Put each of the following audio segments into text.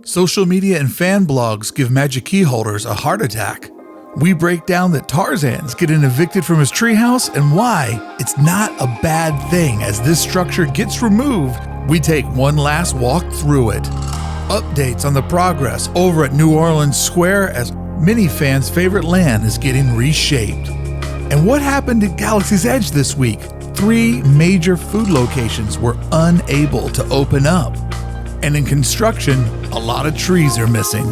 Social media and fan blogs give magic key holders a heart attack. We break down that Tarzan's getting evicted from his treehouse and why it's not a bad thing as this structure gets removed. We take one last walk through it. Updates on the progress over at New Orleans Square as many fans' favorite land is getting reshaped. And what happened at Galaxy's Edge this week? 3 major food locations were unable to open up. And in construction, a lot of trees are missing.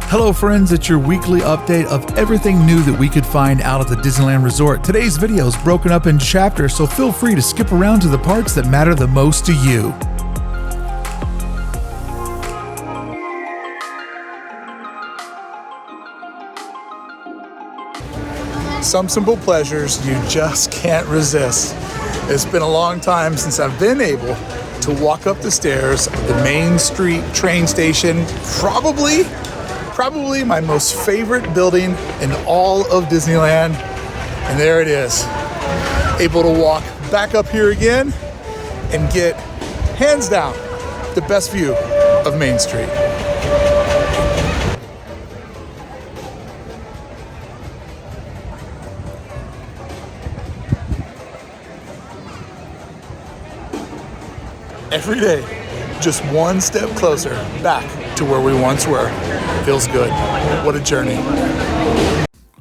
Hello friends, it's your weekly update of everything new that we could find out at the Disneyland Resort. Today's video is broken up in chapters, so feel free to skip around to the parts that matter the most to you. Some simple pleasures you just can't resist. It's been a long time since I've been able to walk up the stairs of the Main Street train station, probably my most favorite building in all of Disneyland. And there it is. Able to walk back up here again and get, hands down, the best view of Main Street. Every day, just one step closer back to where we once were. Feels good. What a journey.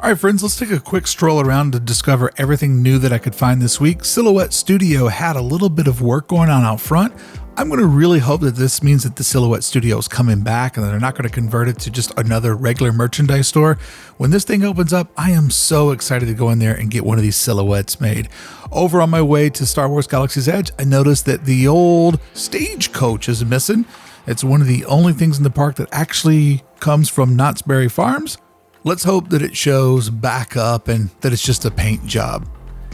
All right, friends, let's take a quick stroll around to discover everything new that I could find this week. Silhouette Studio had a little bit of work going on out front. I'm going to really hope that this means that the Silhouette Studio is coming back and they're not going to convert it to just another regular merchandise store. When this thing opens up, I am so excited to go in there and get one of these silhouettes made. Over on my way to Star Wars Galaxy's Edge, I noticed that the old stagecoach is missing. It's one of the only things in the park that actually comes from Knott's Berry Farms. Let's hope that it shows back up and that it's just a paint job.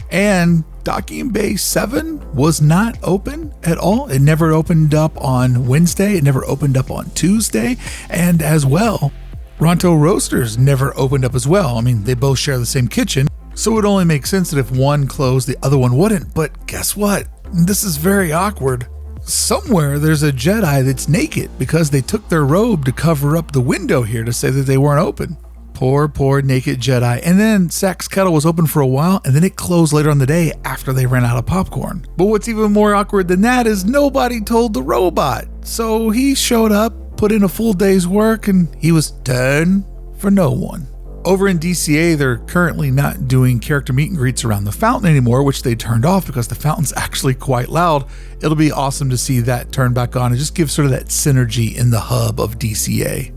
And Docking Bay 7 was not open at all. It never opened up on Wednesday. It never opened up on Tuesday. And as well, Ronto Roasters never opened up as well. I mean, they both share the same kitchen, so it only makes sense that if one closed, the other one wouldn't. But guess what? This is very awkward. Somewhere there's a Jedi that's naked because they took their robe to cover up the window here to say that they weren't open. Poor naked Jedi. And then Sack's Kettle was open for a while and then it closed later on the day after they ran out of popcorn. But what's even more awkward than that is nobody told the robot. So he showed up, put in a full day's work, and he was done for no one. Over in DCA, they're currently not doing character meet and greets around the fountain anymore, which they turned off because the fountain's actually quite loud. It'll be awesome to see that turn back on and just give sort of that synergy in the hub of DCA.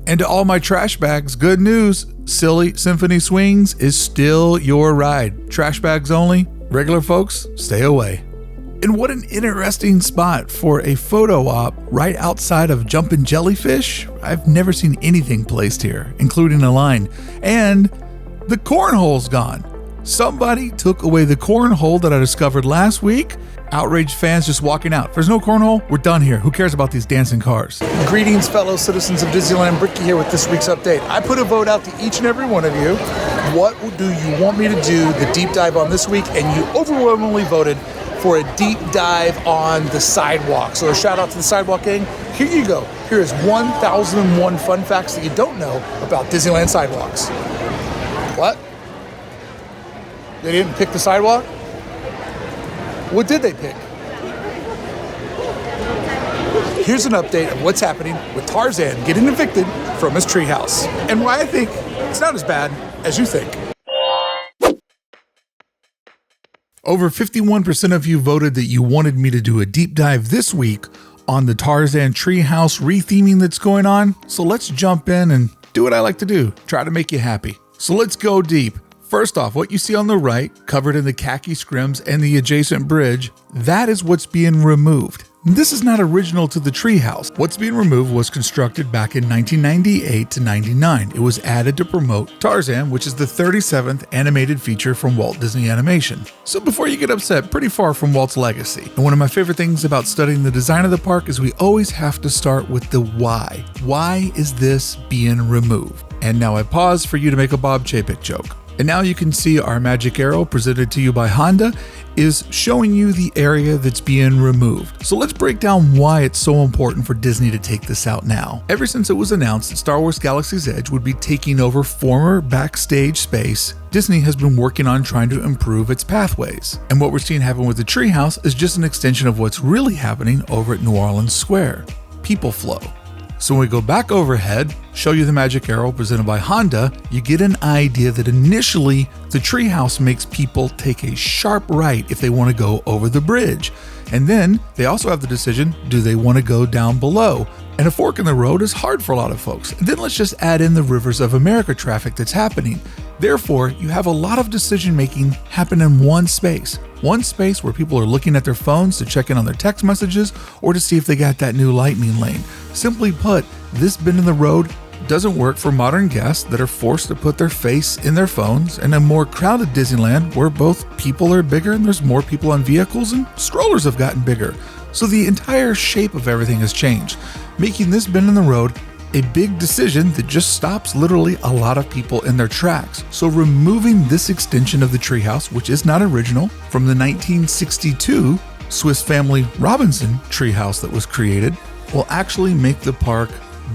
And to all my trash bags, good news, Silly Symphony Swings is still your ride. Trash bags only, regular folks, stay away. And what an interesting spot for a photo op right outside of Jumpin' Jellyfish. I've never seen anything placed here, including a line. And the cornhole's gone. Somebody took away the cornhole that I discovered last week. Outraged fans just walking out. If there's no cornhole, we're done here. Who cares about these dancing cars? Greetings, fellow citizens of Disneyland. Bricky here with this week's update. I put a vote out to each and every one of you. What do you want me to do the deep dive on this week? And you overwhelmingly voted for a deep dive on the sidewalk. So a shout out to the sidewalk gang. Here you go. Here is 1001 fun facts that you don't know about Disneyland sidewalks. What? They didn't pick the sidewalk? What did they pick? Here's an update of what's happening with Tarzan getting evicted from his treehouse and why I think it's not as bad as you think. Over 51% of you voted that you wanted me to do a deep dive this week on the Tarzan treehouse retheming that's going on. So let's jump in and do what I like to do, try to make you happy. So let's go deep. First off, what you see on the right, covered in the khaki scrims and the adjacent bridge, that is what's being removed. This is not original to the treehouse. What's being removed was constructed back in 1998 to 99. It was added to promote Tarzan, which is the 37th animated feature from Walt Disney Animation. So before you get upset, pretty far from Walt's legacy. And one of my favorite things about studying the design of the park is we always have to start with the why. Why is this being removed? And now I pause for you to make a Bob Chapek joke. And now you can see our magic arrow presented to you by Honda is showing you the area that's being removed. So let's break down why it's so important for Disney to take this out now. Ever since it was announced that Star Wars Galaxy's Edge would be taking over former backstage space, Disney has been working on trying to improve its pathways. And what we're seeing happen with the Treehouse is just an extension of what's really happening over at New Orleans Square: people flow. So when we go back overhead, show you the magic arrow presented by Honda, you get an idea that initially the Treehouse makes people take a sharp right if they want to go over the bridge. And then they also have the decision, do they want to go down below? And a fork in the road is hard for a lot of folks. And then let's just add in the Rivers of America traffic that's happening. Therefore, you have a lot of decision making happen in one space where people are looking at their phones to check in on their text messages or to see if they got that new lightning lane. Simply put, this bend in the road doesn't work for modern guests that are forced to put their face in their phones in a more crowded Disneyland where both people are bigger and there's more people on vehicles and strollers have gotten bigger. So the entire shape of everything has changed, making this bend in the road a big decision that just stops literally a lot of people in their tracks. So removing this extension of the Treehouse, which is not original, from the 1962 Swiss Family Robinson Treehouse that was created, will actually make the park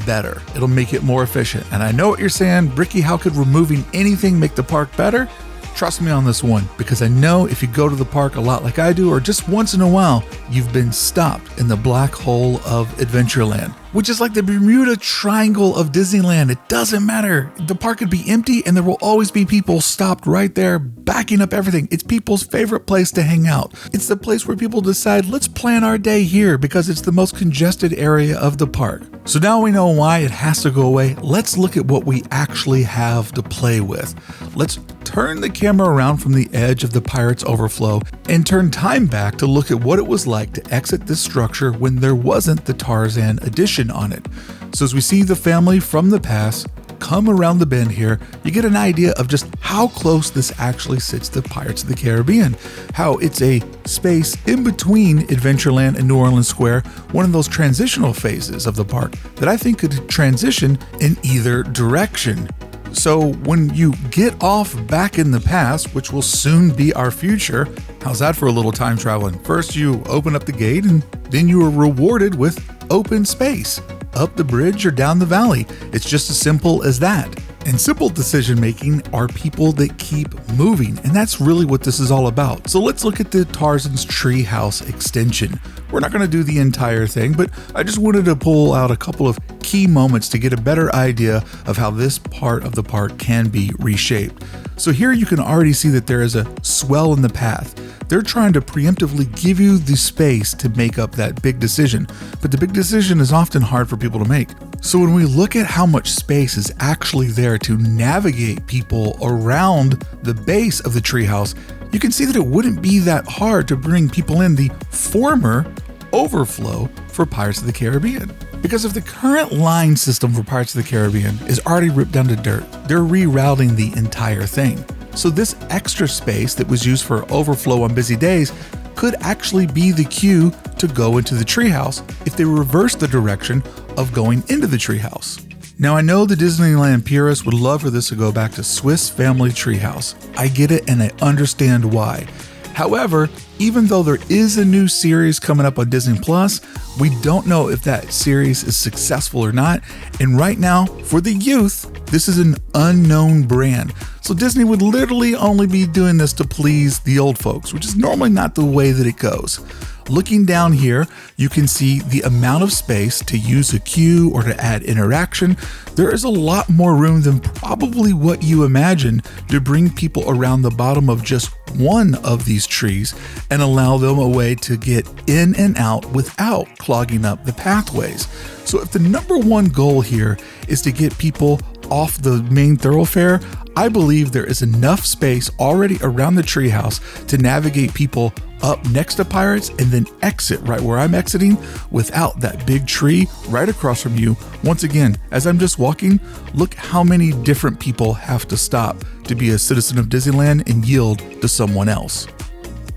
better. It'll make it more efficient. And I know what you're saying, Bricky, how could removing anything make the park better? Trust me on this one, because I know if you go to the park a lot like I do, or just once in a while, you've been stopped in the black hole of Adventureland, which is like the Bermuda Triangle of Disneyland. It doesn't matter. The park could be empty and there will always be people stopped right there, backing up everything. It's people's favorite place to hang out. It's the place where people decide, let's plan our day here because it's the most congested area of the park. So now we know why it has to go away. Let's look at what we actually have to play with. Let's turn the camera around from the edge of the Pirates Overflow and turn time back to look at what it was like to exit this structure when there wasn't the Tarzan edition on it. So as we see the family from the past come around the bend here, you get an idea of just how close this actually sits to Pirates of the Caribbean, how it's a space in between Adventureland and New Orleans Square, one of those transitional phases of the park that I think could transition in either direction. So when you get off back in the past, which will soon be our future, how's that for a little time traveling? First you open up the gate and then you are rewarded with open space, up the bridge or down the valley. It's just as simple as that. And simple decision making are people that keep moving, and that's really what this is all about. So let's look at the Tarzan's Treehouse extension. We're not going to do the entire thing, but I just wanted to pull out a couple of key moments to get a better idea of how this part of the park can be reshaped. So here you can already see that there is a swell in the path. They're trying to preemptively give you the space to make up that big decision, but the big decision is often hard for people to make. So when we look at how much space is actually there to navigate people around the base of the Treehouse, you can see that it wouldn't be that hard to bring people in the former overflow for Pirates of the Caribbean. Because if the current line system for Pirates of the Caribbean is already ripped down to dirt, they're rerouting the entire thing. So this extra space that was used for overflow on busy days could actually be the cue to go into the Treehouse if they reverse the direction of going into the Treehouse. Now I know the Disneyland purists would love for this to go back to Swiss Family Treehouse. I get it and I understand why. However, even though there is a new series coming up on Disney Plus, we don't know if that series is successful or not. And right now, for the youth, this is an unknown brand. So Disney would literally only be doing this to please the old folks, which is normally not the way that it goes. Looking down here, you can see the amount of space to use a queue or to add interaction. There is a lot more room than probably what you imagine to bring people around the bottom of just one of these trees and allow them a way to get in and out without clogging up the pathways. So if the number one goal here is to get people off the main thoroughfare, I believe there is enough space already around the Treehouse to navigate people up next to Pirates and then exit right where I'm exiting without that big tree right across from you. Once again, as I'm just walking, look how many different people have to stop to be a citizen of Disneyland and yield to someone else.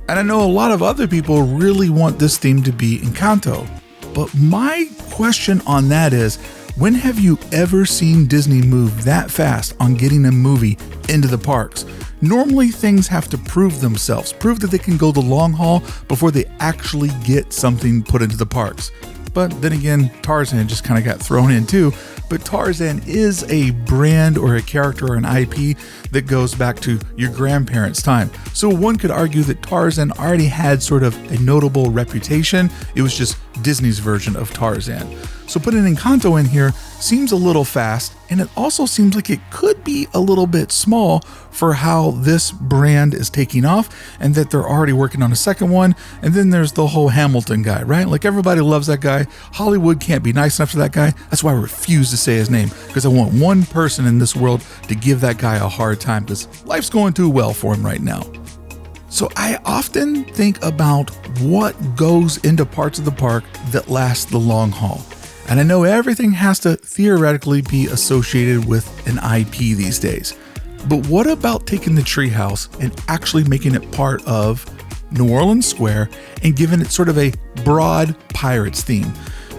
And I know a lot of other people really want this theme to be Encanto, but my question on that is, When have you ever seen Disney move that fast on getting a movie into the parks? Normally things have to prove themselves, prove that they can go the long haul before they actually get something put into the parks. But then again, Tarzan just kind of got thrown in too. But Tarzan is a brand or a character or an IP that goes back to your grandparents' time. So one could argue that Tarzan already had sort of a notable reputation. It was just Disney's version of Tarzan. So putting Encanto in here seems a little fast, and it also seems like it could be a little bit small for how this brand is taking off, and that they're already working on a second one. And then there's the whole Hamilton guy, right? Like everybody loves that guy. Hollywood can't be nice enough to that guy. That's why I refuse to say his name, because I want one person in this world to give that guy a hard time, because life's going too well for him right now. So I often think about what goes into parts of the park that last the long haul. And I know everything has to theoretically be associated with an IP these days. But what about taking the Treehouse and actually making it part of New Orleans Square and giving it sort of a broad Pirates theme?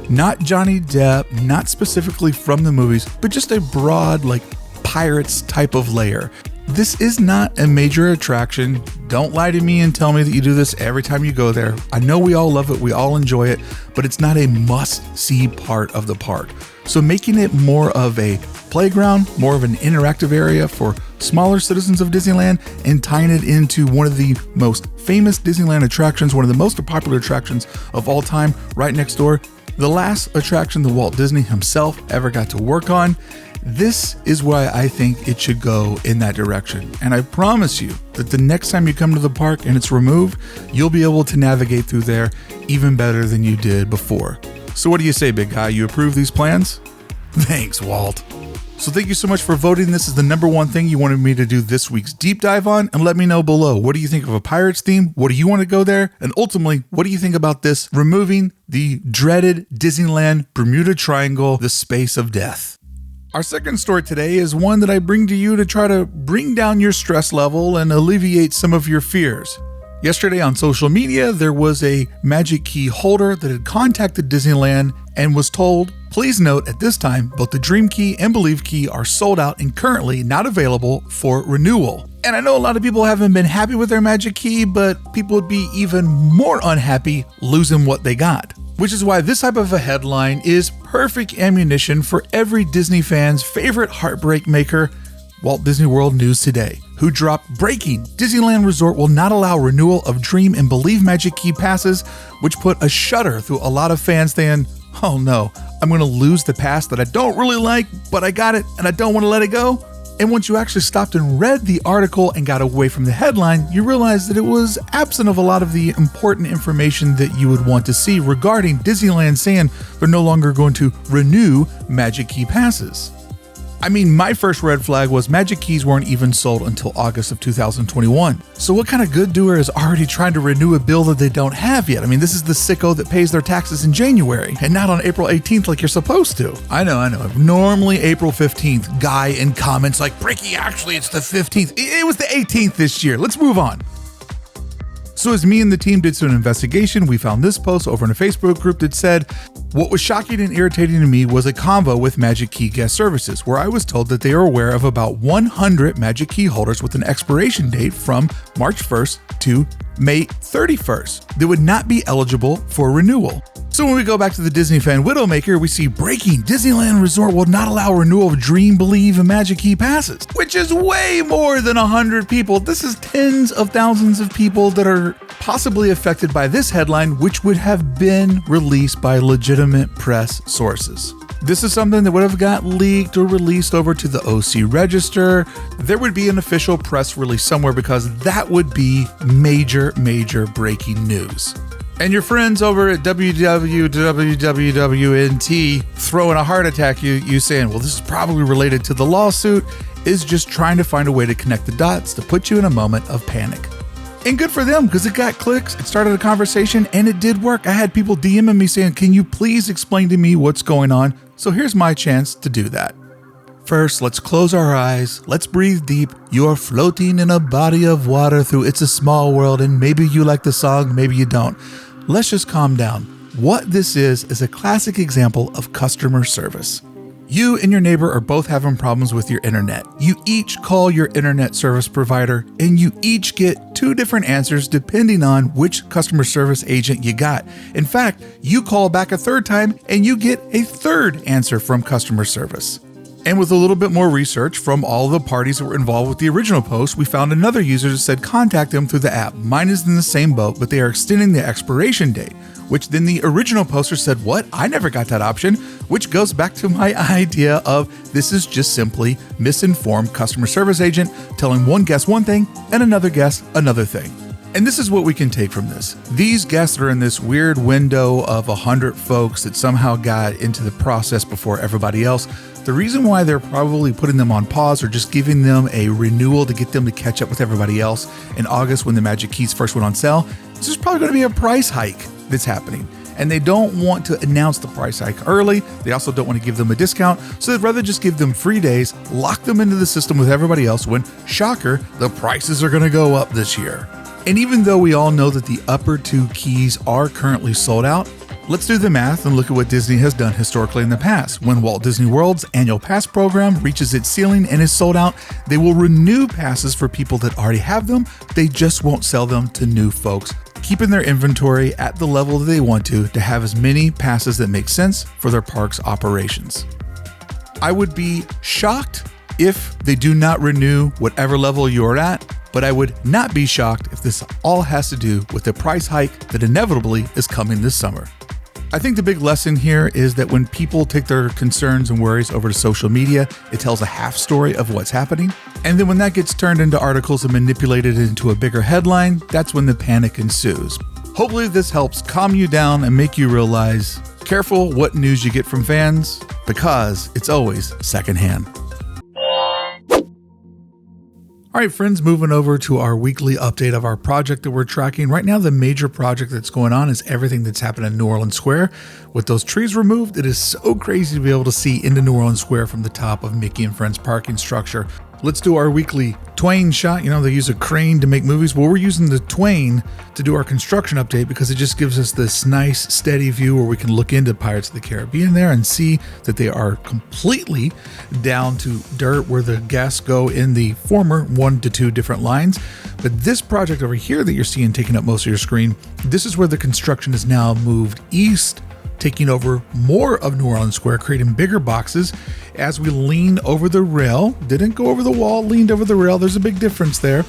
Not Johnny Depp, not specifically from the movies, but just a broad, like, Pirates type of layer. This is not a major attraction. Don't lie to me and tell me that you do this every time you go there. I know we all love it, we all enjoy it, but it's not a must-see part of the park. So making it more of a playground, more of an interactive area for smaller citizens of Disneyland, and tying it into one of the most famous Disneyland attractions, one of the most popular attractions of all time, right next door, the last attraction that Walt Disney himself ever got to work on. This is why I think it should go in that direction. And I promise you that the next time you come to the park and it's removed, you'll be able to navigate through there even better than you did before. So what do you say, big guy? You approve these plans? Thanks, Walt. So thank you so much for voting. This is the number one thing you wanted me to do this week's deep dive on, and let me know below. What do you think of a Pirates theme? What do you want to go there? And ultimately, what do you think about this removing the dreaded Disneyland Bermuda Triangle, the space of death? Our second story today is one that I bring to you to try to bring down your stress level and alleviate some of your fears. Yesterday on social media, there was a Magic Key holder that had contacted Disneyland and was told, please note at this time, both the Dream Key and Believe Key are sold out and currently not available for renewal. And I know a lot of people haven't been happy with their Magic Key, but people would be even more unhappy losing what they got. Which is why this type of a headline is perfect ammunition for every Disney fan's favorite heartbreak maker, Walt Disney World News Today, who dropped breaking: Disneyland Resort will not allow renewal of Dream and Believe Magic Key passes, which put a shudder through a lot of fans saying, oh no, I'm going to lose the pass that I don't really like, but I got it and I don't want to let it go. And once you actually stopped and read the article and got away from the headline, you realized that it was absent of a lot of the important information that you would want to see regarding Disneyland saying they're no longer going to renew Magic Key passes. I mean, my first red flag was Magic Keys weren't even sold until August of 2021. So what kind of good doer is already trying to renew a bill that they don't have yet? I mean, this is the sicko that pays their taxes in January and not on April 18th like you're supposed to. I know. Normally April 15th, guy in comments like, Bricky, actually it's the 15th. It was the 18th this year. Let's move on. So as me and the team did some investigation, we found this post over in a Facebook group that said, what was shocking and irritating to me was a convo with Magic Key Guest Services, where I was told that they are aware of about 100 Magic Key holders with an expiration date from March 1st to May 31st that would not be eligible for renewal. So when we go back to the Disney fan Widowmaker, we see breaking: Disneyland Resort will not allow renewal of Dream, Believe, and Magic Key passes, which is way more than 100 people. This is tens of thousands of people that are possibly affected by this headline, which would have been released by legitimate press sources. This is something that would have got leaked or released over to the OC Register. There would be an official press release somewhere, because that would be major breaking news. And your friends over at WWWNT throwing a heart attack you saying, well, this is probably related to the lawsuit, is just trying to find a way to connect the dots to put you in a moment of panic. And good for them, because it got clicks, it started a conversation, and it did work. I had people DMing me saying, can you please explain to me what's going on? So here's my chance to do that. First, let's close our eyes. Let's breathe deep. You are floating in a body of water through It's a Small World, and maybe you like the song, maybe you don't. Let's just calm down. What this is a classic example of customer service. You and your neighbor are both having problems with your internet. You each call your internet service provider and you each get 2 different answers depending on which customer service agent you got. In fact, you call back a 3rd time and you get a 3rd answer from customer service. And with a little bit more research from all the parties that were involved with the original post, we found another user that said contact them through the app. Mine is in the same boat, but they are extending the expiration date, which then the original poster said, what? I never got that option, which goes back to my idea of this is just simply misinformed customer service agent telling one guest one thing and another guest another thing. And this is what we can take from this. These guests are in this weird window of 100 folks that somehow got into the process before everybody else. The reason why they're probably putting them on pause or just giving them a renewal to get them to catch up with everybody else in August when the Magic Keys first went on sale is there's probably going to be a price hike that's happening. And they don't want to announce the price hike early. They also don't want to give them a discount. So they'd rather just give them free days, lock them into the system with everybody else when, shocker, the prices are going to go up this year. And even though we all know that the upper 2 keys are currently sold out, let's do the math and look at what Disney has done historically in the past. When Walt Disney World's annual pass program reaches its ceiling and is sold out, they will renew passes for people that already have them. They just won't sell them to new folks, keeping their inventory at the level that they want to have as many passes that make sense for their park's operations. I would be shocked if they do not renew whatever level you're at, but I would not be shocked if this all has to do with the price hike that inevitably is coming this summer. I think the big lesson here is that when people take their concerns and worries over to social media, it tells a half story of what's happening. And then when that gets turned into articles and manipulated into a bigger headline, that's when the panic ensues. Hopefully this helps calm you down and make you realize, careful what news you get from fans, because it's always secondhand. All right, friends, moving over to our weekly update of our project that we're tracking. Right now, the major project that's going on is everything that's happened in New Orleans Square. With those trees removed, it is so crazy to be able to see into New Orleans Square from the top of Mickey and Friends parking structure. Let's do our weekly Twain shot. You know, they use a crane to make movies. Well, we're using the Twain to do our construction update because it just gives us this nice, steady view where we can look into Pirates of the Caribbean there and see that they are completely down to dirt where the guests go in the former 1 to 2 different lines. But this project over here that you're seeing taking up most of your screen, this is where the construction is now moved east, taking over more of New Orleans Square, creating bigger boxes. As we lean over the rail, didn't go over the wall, leaned over the rail. There's a big difference there.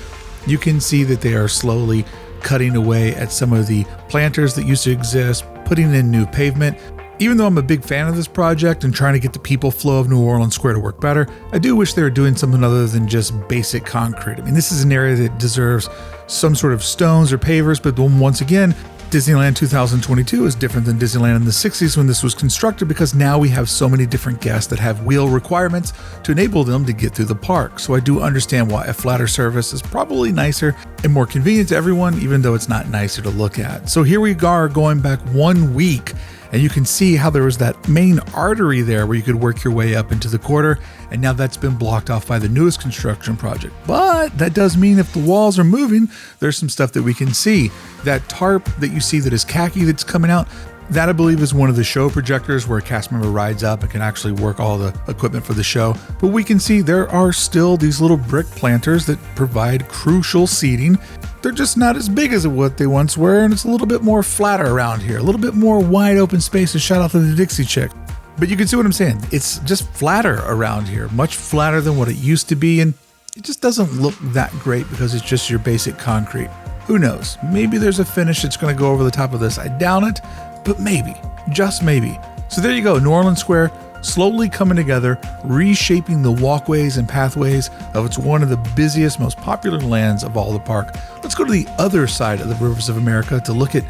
You can see that they are slowly cutting away at some of the planters that used to exist, putting in new pavement. Even though I'm a big fan of this project and trying to get the people flow of New Orleans Square to work better, I do wish they were doing something other than just basic concrete. I mean, this is an area that deserves some sort of stones or pavers, but once again, Disneyland 2022 is different than Disneyland in the 60s when this was constructed because now we have so many different guests that have wheel requirements to enable them to get through the park. So I do understand why a flatter surface is probably nicer and more convenient to everyone, even though it's not nicer to look at. So here we are going back 1 week, and you can see how there was that main artery there where you could work your way up into the quarter, and now that's been blocked off by the newest construction project. But that does mean if the walls are moving, there's some stuff that we can see. That tarp that you see that is khaki that's coming out, that I believe is one of the show projectors where a cast member rides up and can actually work all the equipment for the show. But we can see there are still these little brick planters that provide crucial seating. They're just not as big as what they once were, and it's a little bit more flatter around here, a little bit more wide open space. To shout out to the Dixie Chick. But you can see what I'm saying. It's just flatter around here, much flatter than what it used to be, and it just doesn't look that great because it's just your basic concrete. Who knows? Maybe there's a finish that's going to go over the top of this. I doubt it, but maybe, just maybe. So there you go, New Orleans Square slowly coming together, reshaping the walkways and pathways of it's one of the busiest, most popular lands of all the park. Let's go to the other side of the Rivers of America to look at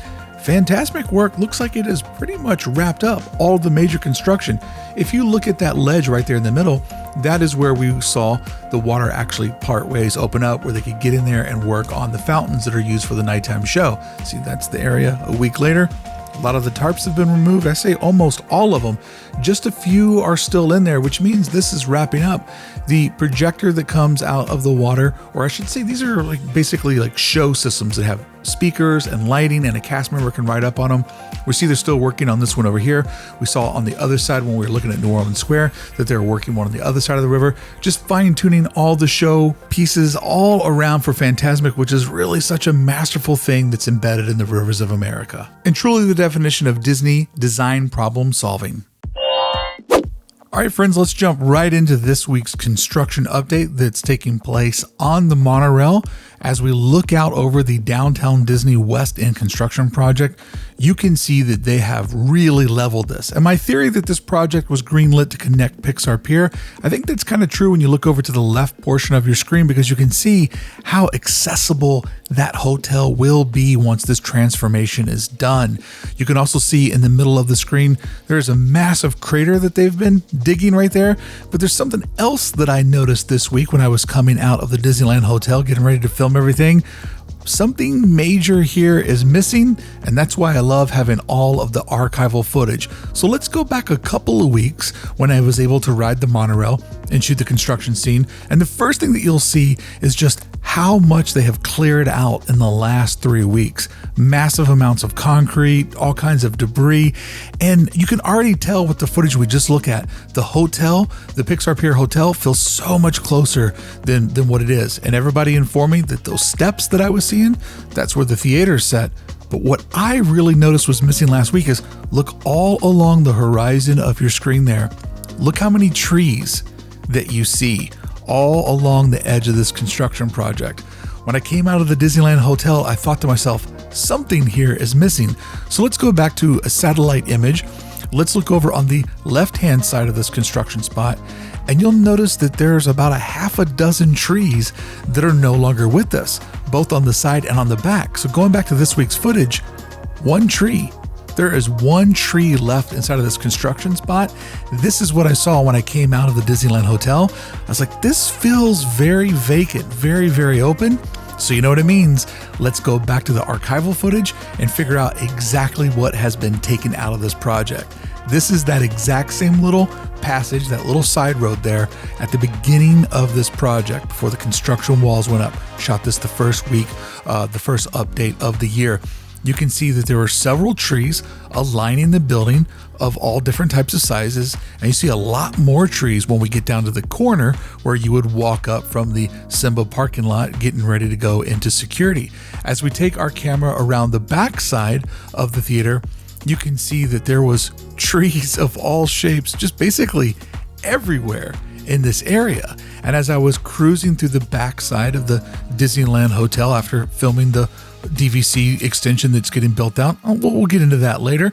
Fantasmic work. Looks like it is pretty much wrapped up, all the major construction. If you look at that ledge right there in the middle, that is where we saw the water actually part ways open up where they could get in there and work on the fountains that are used for the nighttime show. See, that's the area. A week later, a lot of the tarps have been removed. I say almost all of them. Just a few are still in there, which means this is wrapping up. The projector that comes out of the water, or I should say these are like basically like show systems that have speakers and lighting, and a cast member can ride up on them. We see they're still working on this one over here. We saw on the other side when we were looking at New Orleans Square that they were working one on the other side of the river, just fine-tuning all the show pieces all around for Fantasmic, which is really such a masterful thing that's embedded in the rivers of America. And truly the definition of Disney design problem solving. All right, friends, let's jump right into this week's construction update that's taking place on the monorail. As we look out over the downtown Disney West End construction project, you can see that they have really leveled this. And my theory that this project was greenlit to connect Pixar Pier, I think that's kind of true when you look over to the left portion of your screen, because you can see how accessible that hotel will be once this transformation is done. You can also see in the middle of the screen, there's a massive crater that they've been digging right there. But there's something else that I noticed this week when I was coming out of the Disneyland hotel, getting ready to film everything. Something major here is missing, and that's why I love having all of the archival footage. So let's go back a couple of weeks when I was able to ride the monorail and shoot the construction scene. And the first thing that you'll see is just how much they have cleared out in the last 3 weeks. Massive amounts of concrete, all kinds of debris. And you can already tell with the footage we just look at, the hotel, the Pixar Pier Hotel, feels so much closer than what it is. And everybody informed me that those steps that I was seeing, that's where the theater's set. But what I really noticed was missing last week is look all along the horizon of your screen there. Look how many trees that you see all along the edge of this construction project. When I came out of the Disneyland hotel, I thought to myself, something here is missing. So let's go back to a satellite image. Let's look over on the left-hand side of this construction spot, and you'll notice that there's about a half a dozen trees that are no longer with us, both on the side and on the back. So going back to this week's footage, one tree. There is one tree left inside of this construction spot. This is what I saw when I came out of the Disneyland hotel. I was like, this feels very vacant, very, very open. So you know what it means. Let's go back to the archival footage and figure out exactly what has been taken out of this project. This is that exact same little passage, that little side road there at the beginning of this project before the construction walls went up. Shot this the first week, the first update of the year. You can see that there were several trees aligning the building of all different types of sizes, and you see a lot more trees when we get down to the corner where you would walk up from the Simba parking lot getting ready to go into security. As we take our camera around the back side of the theater, you can see that there was trees of all shapes just basically everywhere in this area. And as I was cruising through the back side of the Disneyland hotel after filming the DVC extension that's getting built out, we'll get into that later,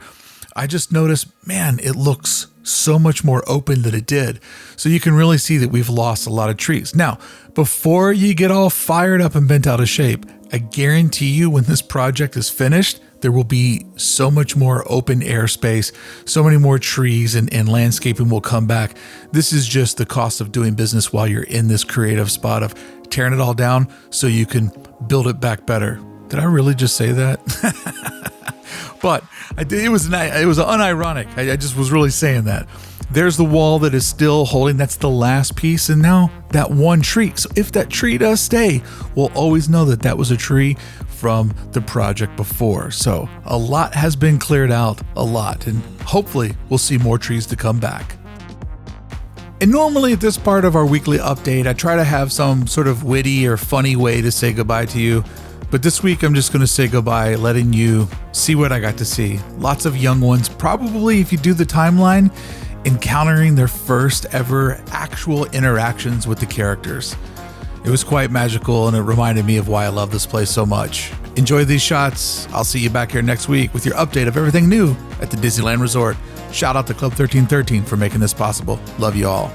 I just noticed, man, it looks so much more open than it did. So you can really see that we've lost a lot of trees. Now, before you get all fired up and bent out of shape, I guarantee you when this project is finished, there will be so much more open air space, so many more trees and landscaping will come back. This is just the cost of doing business while you're in this creative spot of tearing it all down so you can build it back better. Did I really just say that? But it was unironic. I just was really saying that. There's the wall that is still holding. That's the last piece. And now that one tree. So if that tree does stay, we'll always know that that was a tree from the project before. So a lot has been cleared out, a lot. And hopefully we'll see more trees to come back. And normally at this part of our weekly update, I try to have some sort of witty or funny way to say goodbye to you. But this week, I'm just going to say goodbye, letting you see what I got to see. Lots of young ones, probably, if you do the timeline, encountering their first ever actual interactions with the characters. It was quite magical, and it reminded me of why I love this place so much. Enjoy these shots. I'll see you back here next week with your update of everything new at the Disneyland Resort. Shout out to Club 1313 for making this possible. Love you all.